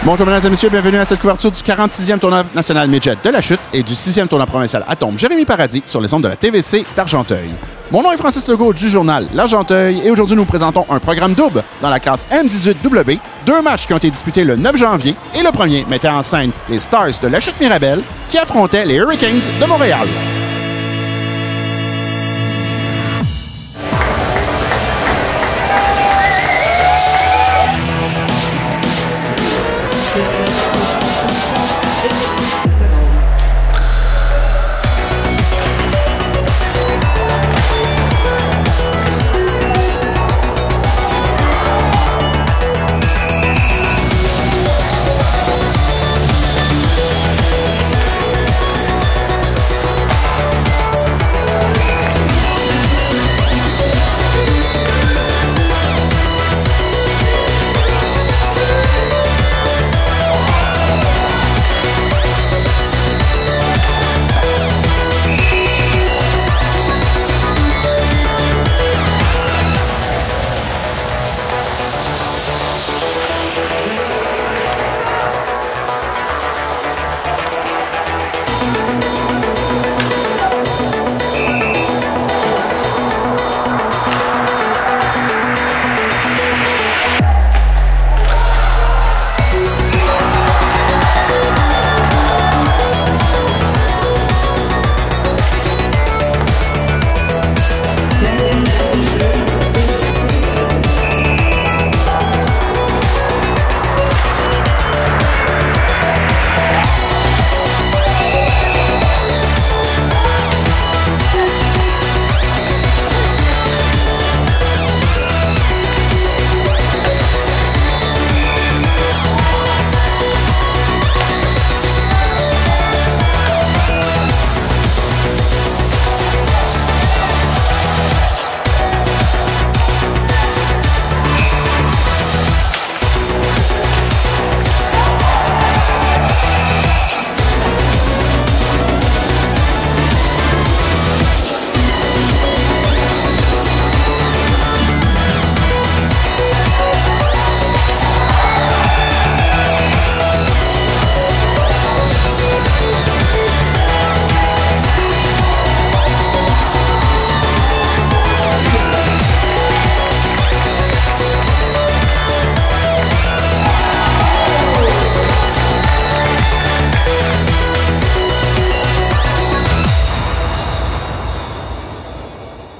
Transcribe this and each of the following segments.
Bonjour mesdames et messieurs, bienvenue à cette couverture du 46e tournoi national Midget de la chute et du 6e tournoi provincial à Tombe. Jérémy Paradis sur les ondes de la TVC d'Argenteuil. Mon nom est Francis Legault du journal L'Argenteuil et aujourd'hui nous présentons un programme double dans la classe M18W. Deux matchs qui ont été disputés le 9 janvier et le premier mettait en scène les Stars de la chute Mirabel qui affrontaient les Hurricanes de Montréal.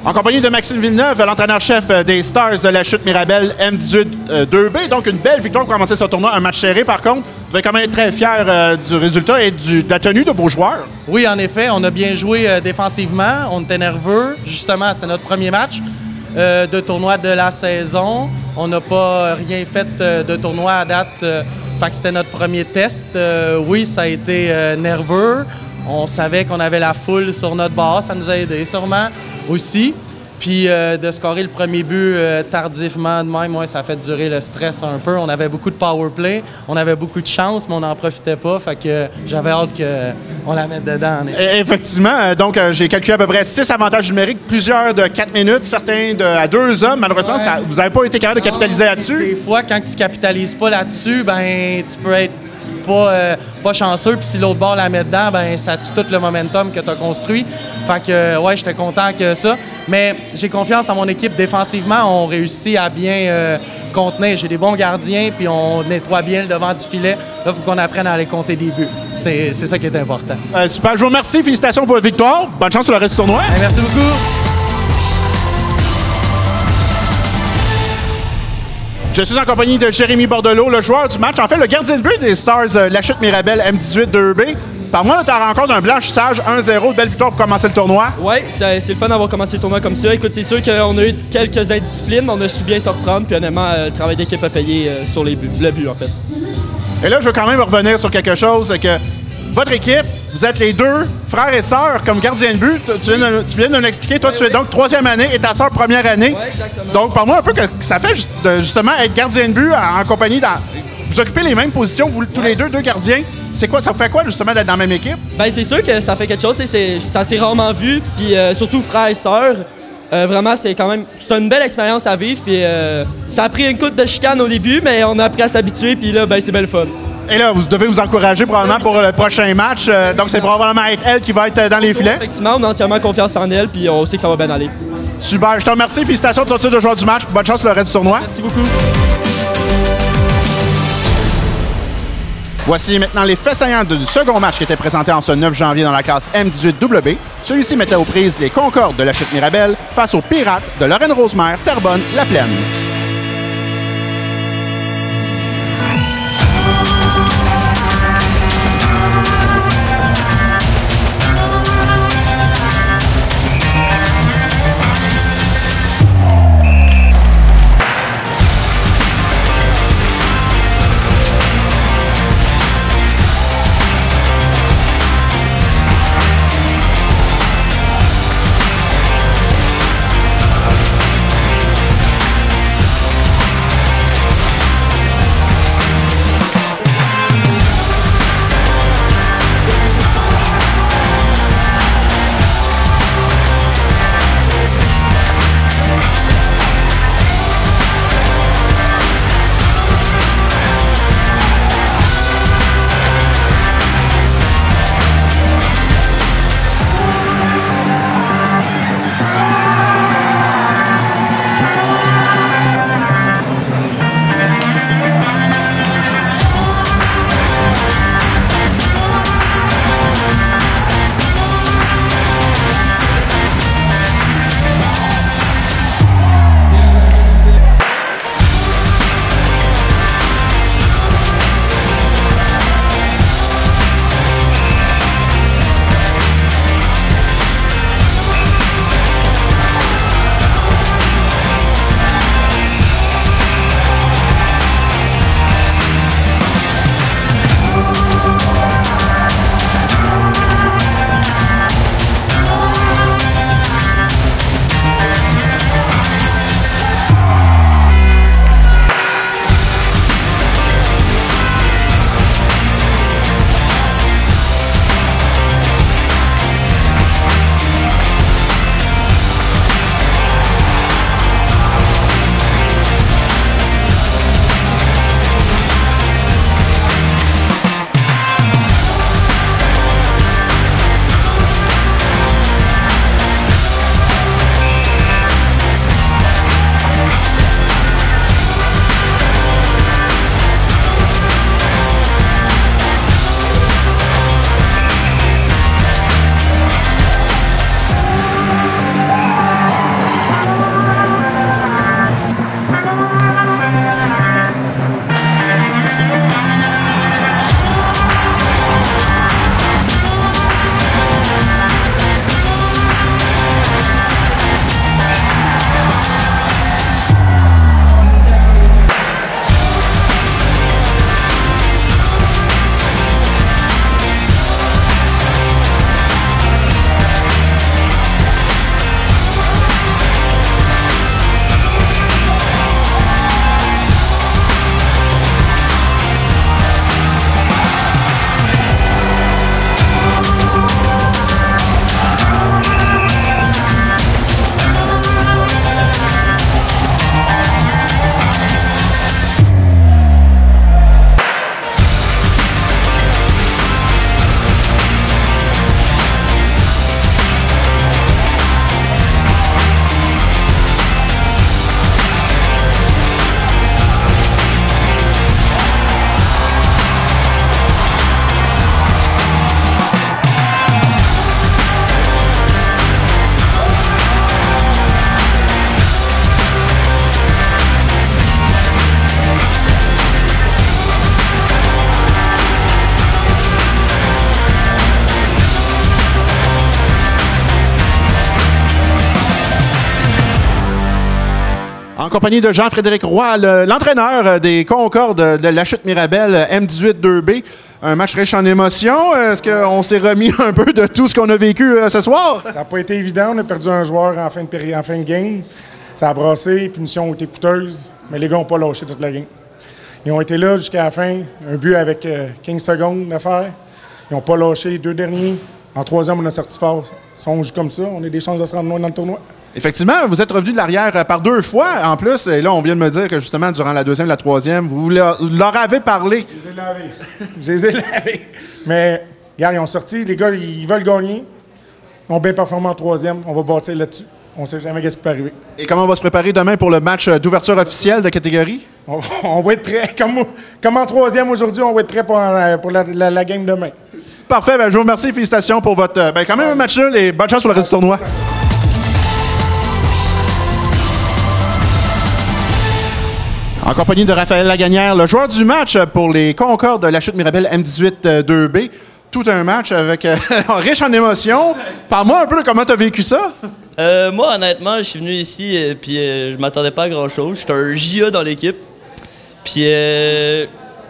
En compagnie de Maxime Villeneuve, l'entraîneur-chef des Stars de la chute Mirabel M18-2B. Donc, une belle victoire pour commencer ce tournoi. Un match serré, par contre. Vous devez quand même être très fier du résultat et de la tenue de vos joueurs. Oui, en effet. On a bien joué défensivement. On était nerveux. Justement, c'était notre premier match de tournoi de la saison. On n'a pas rien fait de tournoi à date. Fait que c'était notre premier test. Oui, ça a été nerveux. On savait qu'on avait la foule sur notre base. Ça nous a aidé sûrement aussi. Puis de scorer le premier but tardivement de même, ouais, ça a fait durer le stress un peu. On avait beaucoup de power play, on avait beaucoup de chance, mais on n'en profitait pas. Fait que j'avais hâte qu'on la mette dedans. Effectivement. Donc, j'ai calculé à peu près 6 avantages numériques, plusieurs de 4 minutes, certains à 2 hommes. Malheureusement, ouais. Vous n'avez pas été capable de capitaliser là-dessus. Des fois, quand tu capitalises pas là-dessus, ben tu peux être pas chanceux, puis si l'autre bord la met dedans, ben ça tue tout le momentum que tu as construit. Fait que, ouais, j'étais content que ça. Mais j'ai confiance en mon équipe. Défensivement, on réussit à bien contenir. J'ai des bons gardiens, puis on nettoie bien le devant du filet. Là, il faut qu'on apprenne à aller compter des buts. C'est ça qui est important. Super. Je vous remercie. Félicitations pour votre victoire. Bonne chance pour le reste du tournoi. Merci beaucoup. Je suis en compagnie de Jérémy Bordelot, le joueur du match. En fait, le gardien de but des Stars, la chute Mirabel M18-2B. Par-moi de ta rencontre d'un blanchissage 1-0, belle victoire pour commencer le tournoi. Oui, c'est le fun d'avoir commencé le tournoi comme ça. Écoute, c'est sûr qu'on a eu quelques indisciplines, mais on a su bien se reprendre. Puis honnêtement, le travail d'équipe a payé sur le but, en fait. Et là, je veux quand même revenir sur quelque chose, c'est que votre équipe, vous êtes les deux frères et sœurs comme gardiens de but. Tu viens de nous l'expliquer. Toi, tu es donc 3e année et ta sœur première année. Oui, exactement. Donc, parle-moi un peu que ça fait justement être gardien de but en compagnie. Vous occupez les mêmes positions, vous tous les deux gardiens. C'est quoi, ça fait quoi justement d'être dans la même équipe? Bien, c'est sûr que ça fait quelque chose. Ça s'est rarement vu. Puis surtout frères et sœurs. Vraiment, c'est une belle expérience à vivre. Puis ça a pris une coupe de chicane au début, mais on a appris à s'habituer. Puis là, ben, c'est belle fun. Et là, vous devez vous encourager probablement pour le prochain match. Donc, c'est probablement elle qui va être dans les filets. Effectivement, on a entièrement confiance en elle, puis on sait que ça va bien aller. Super. Je te remercie. Félicitations de sortir de joueur du match. Bonne chance pour le reste du tournoi. Merci beaucoup. Voici maintenant les faits saillants du second match qui était présenté en ce 9 janvier dans la classe M18W. Celui-ci mettait aux prises les Concordes de la Chute Mirabel face aux Pirates de Lorraine-Rosemère, Terrebonne, La Plaine. En compagnie de Jean-Frédéric Roy, l'entraîneur des Concordes de la Chute Mirabel M18 2B. Un match riche en émotions. Est-ce qu'on s'est remis un peu de tout ce qu'on a vécu ce soir? Ça n'a pas été évident. On a perdu un joueur en fin de game. Ça a brassé. Les punitions ont été coûteuses. Mais les gars n'ont pas lâché toute la game. Ils ont été là jusqu'à la fin. Un but avec 15 secondes à faire. Ils n'ont pas lâché les deux derniers. En troisième, on a sorti fort. Si on joue comme ça, on a des chances de se rendre loin dans le tournoi. Effectivement, vous êtes revenu de l'arrière par 2 fois en plus. Et là, on vient de me dire que justement, durant la 2e et la 3e, vous leur avez parlé. Je les ai lavés. Je les ai lavés. Mais, regarde, ils ont sorti. Les gars, ils veulent gagner. Ils ont bien performé en 3e. On va bâtir là-dessus. On ne sait jamais ce qui peut arriver. Et comment on va se préparer demain pour le match d'ouverture officielle de catégorie? On va être prêt. Comme en 3e aujourd'hui, on va être prêt pour la game demain. Parfait. Ben, je vous remercie. Félicitations pour votre quand même un match nul et bonne chance pour le reste du tournoi. En compagnie de Raphaël Lagagnère, le joueur du match pour les Concordes de la Chute Mirabel M18 2B. Tout un match avec riche en émotions. Parle-moi un peu de comment tu as vécu ça. Moi, honnêtement, je suis venu ici puis je m'attendais pas à grand-chose. J'étais un JA dans l'équipe. Puis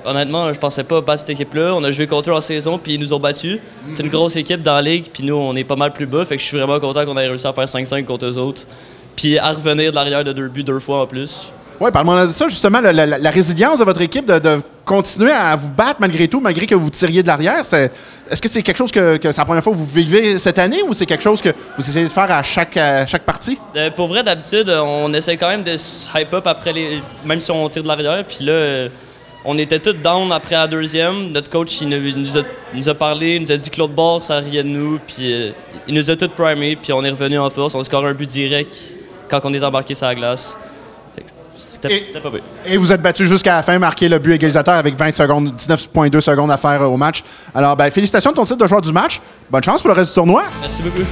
honnêtement, je pensais pas battre cette équipe-là. On a joué contre eux en saison puis ils nous ont battus. C'est une grosse équipe dans la ligue puis nous, on est pas mal plus bas. Fait que je suis vraiment content qu'on ait réussi à faire 5-5 contre eux autres. Puis à revenir de l'arrière de 2 buts 2 fois en plus. Oui, parle-moi de ça, justement, la résilience de votre équipe de continuer à vous battre malgré tout, malgré que vous tiriez de l'arrière. Est-ce que c'est quelque chose que c'est la première fois que vous vivez cette année ou c'est quelque chose que vous essayez de faire à chaque partie? Pour vrai, d'habitude, on essaie quand même de se hype up après même si on tire de l'arrière. Puis là, on était tous down après la 2e. Notre coach, il nous a parlé, il nous a dit que l'autre bord, ça riait de nous. Puis il nous a tous primés, puis on est revenu en force. On a scoré un but direct quand on est embarqué sur la glace. C'était pas bien. Et vous êtes battu jusqu'à la fin, marqué le but égalisateur avec 20 secondes, 19,2 secondes à faire au match. Alors, félicitations de ton titre de joueur du match. Bonne chance pour le reste du tournoi. Merci beaucoup.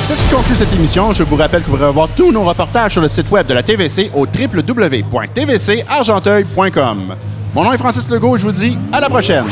C'est ce qui conclut cette émission. Je vous rappelle que vous pourrez revoir tous nos reportages sur le site web de la TVC au www.tvcargenteuil.com. Mon nom est Francis Legault et je vous dis à la prochaine.